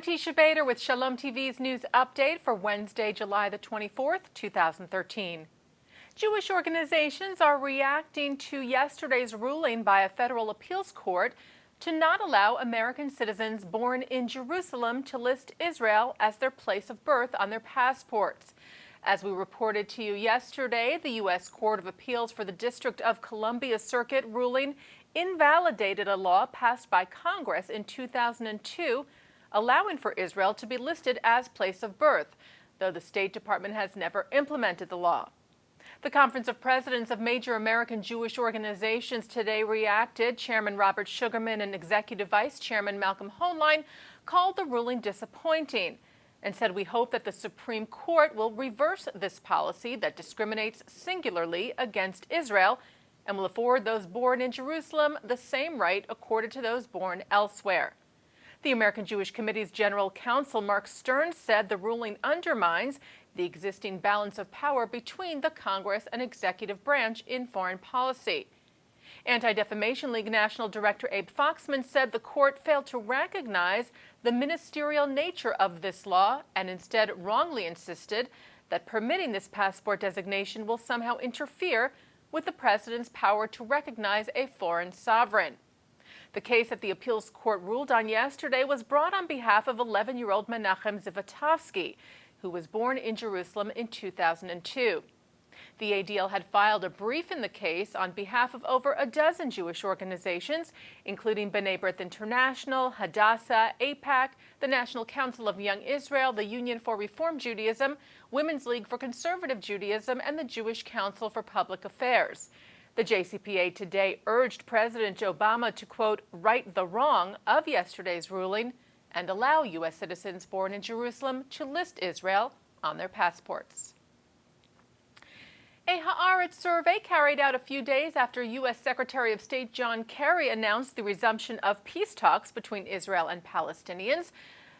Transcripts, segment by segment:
I'm Teisha Bader with Shalom TV's news update for Wednesday, July the 24th, 2013. Jewish organizations are reacting to yesterday's ruling by a federal appeals court to not allow American citizens born in Jerusalem to list Israel as their place of birth on their passports. As we reported to you yesterday, the U.S. Court of Appeals for the District of Columbia Circuit ruling invalidated a law passed by Congress in 2002 allowing for Israel to be listed as place of birth, though the State Department has never implemented the law. The Conference of Presidents of major American Jewish organizations today reacted. Chairman Robert Sugarman and Executive Vice Chairman Malcolm Hoenlein called the ruling disappointing and said, "We hope that the Supreme Court will reverse this policy that discriminates singularly against Israel and will afford those born in Jerusalem the same right accorded to those born elsewhere." The American Jewish Committee's General Counsel Mark Stearns said the ruling undermines the existing balance of power between the Congress and executive branch in foreign policy. Anti-Defamation League National Director Abe Foxman said the court failed to recognize the ministerial nature of this law and instead wrongly insisted that permitting this passport designation will somehow interfere with the president's power to recognize a foreign sovereign. The case that the appeals court ruled on yesterday was brought on behalf of 11-year-old Menachem Zivotofsky, who was born in Jerusalem in 2002. The ADL had filed a brief in the case on behalf of over a dozen Jewish organizations, including B'nai B'rith International, Hadassah, AIPAC, the National Council of Young Israel, the Union for Reform Judaism, Women's League for Conservative Judaism, and the Jewish Council for Public Affairs. The JCPA today urged President Obama to, quote, right the wrong of yesterday's ruling and allow U.S. citizens born in Jerusalem to list Israel on their passports. A Haaretz survey carried out a few days after U.S. Secretary of State John Kerry announced the resumption of peace talks between Israel and Palestinians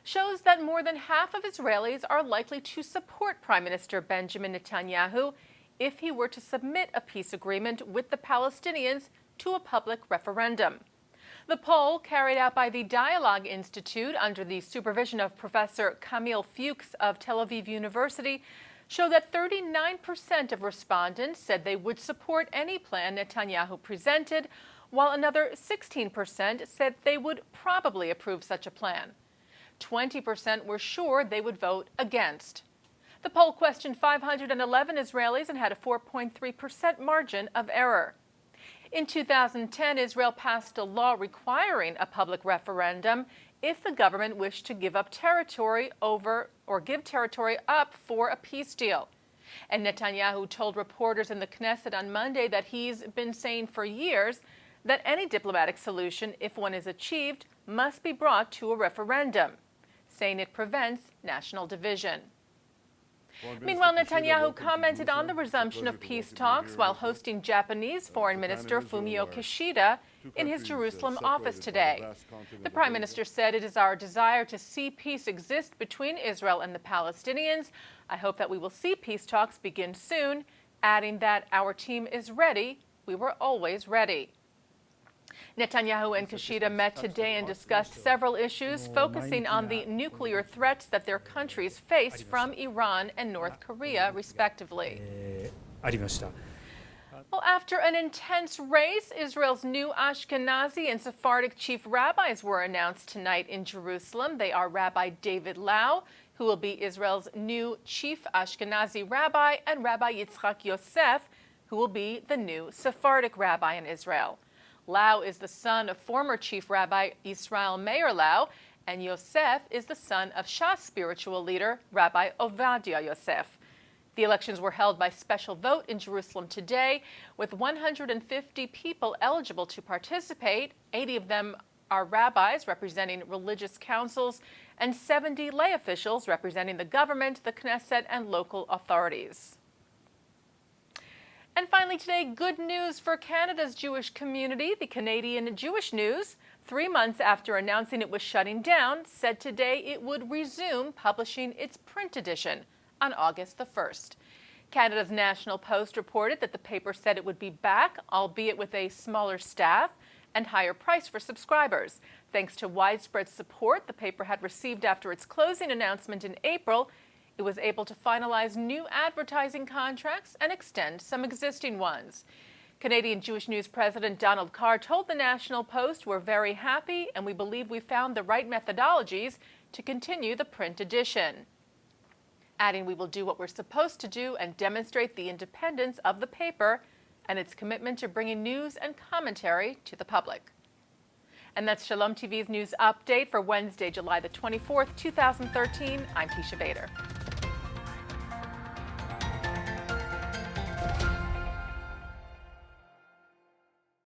shows that more than half of Israelis are likely to support Prime Minister Benjamin Netanyahu if he were to submit a peace agreement with the Palestinians to a public referendum. The poll, carried out by the Dialogue Institute under the supervision of Professor Camille Fuchs of Tel Aviv University, showed that 39% of respondents said they would support any plan Netanyahu presented, while another 16% said they would probably approve such a plan. 20% were sure they would vote against. The poll questioned 511 Israelis and had a 4.3% margin of error. In 2010, Israel passed a law requiring a public referendum if the government wished to give up territory give territory up for a peace deal. And Netanyahu told reporters in the Knesset on Monday that he's been saying for years that any diplomatic solution, if one is achieved, must be brought to a referendum, saying it prevents national division. Meanwhile, Netanyahu commented on the resumption of peace talks while hosting Japanese Foreign Minister Fumio Kishida in his Jerusalem office today. The Prime Minister said, "It is our desire to see peace exist between Israel and the Palestinians. I hope that we will see peace talks begin soon," adding that our team is ready. We were always ready. Netanyahu and Kishida met today and discussed several issues, focusing on the nuclear threats that their countries face from Iran and North Korea, respectively. Well, after an intense race, Israel's new Ashkenazi and Sephardic chief rabbis were announced tonight in Jerusalem. They are Rabbi David Lau, who will be Israel's new chief Ashkenazi rabbi, and Rabbi Yitzchak Yosef, who will be the new Sephardic rabbi in Israel. Lau is the son of former Chief Rabbi Israel Meir Lau, and Yosef is the son of Shas spiritual leader Rabbi Ovadia Yosef. The elections were held by special vote in Jerusalem today, with 150 people eligible to participate. 80 of them are rabbis representing religious councils, and 70 lay officials representing the government, the Knesset, and local authorities. And finally today, good news for Canada's Jewish community. The Canadian Jewish News, 3 months after announcing it was shutting down, said today it would resume publishing its print edition on August the 1st. Canada's National Post reported that the paper said it would be back, albeit with a smaller staff, and higher price for subscribers. Thanks to widespread support the paper had received after its closing announcement in April, it was able to finalize new advertising contracts and extend some existing ones. Canadian Jewish News President Donald Carr told the National Post, "We're very happy and we believe we found the right methodologies to continue the print edition." Adding, "We will do what we're supposed to do and demonstrate the independence of the paper and its commitment to bringing news and commentary to the public." And that's Shalom TV's news update for Wednesday, July the 24th, 2013. I'm Teisha Bader.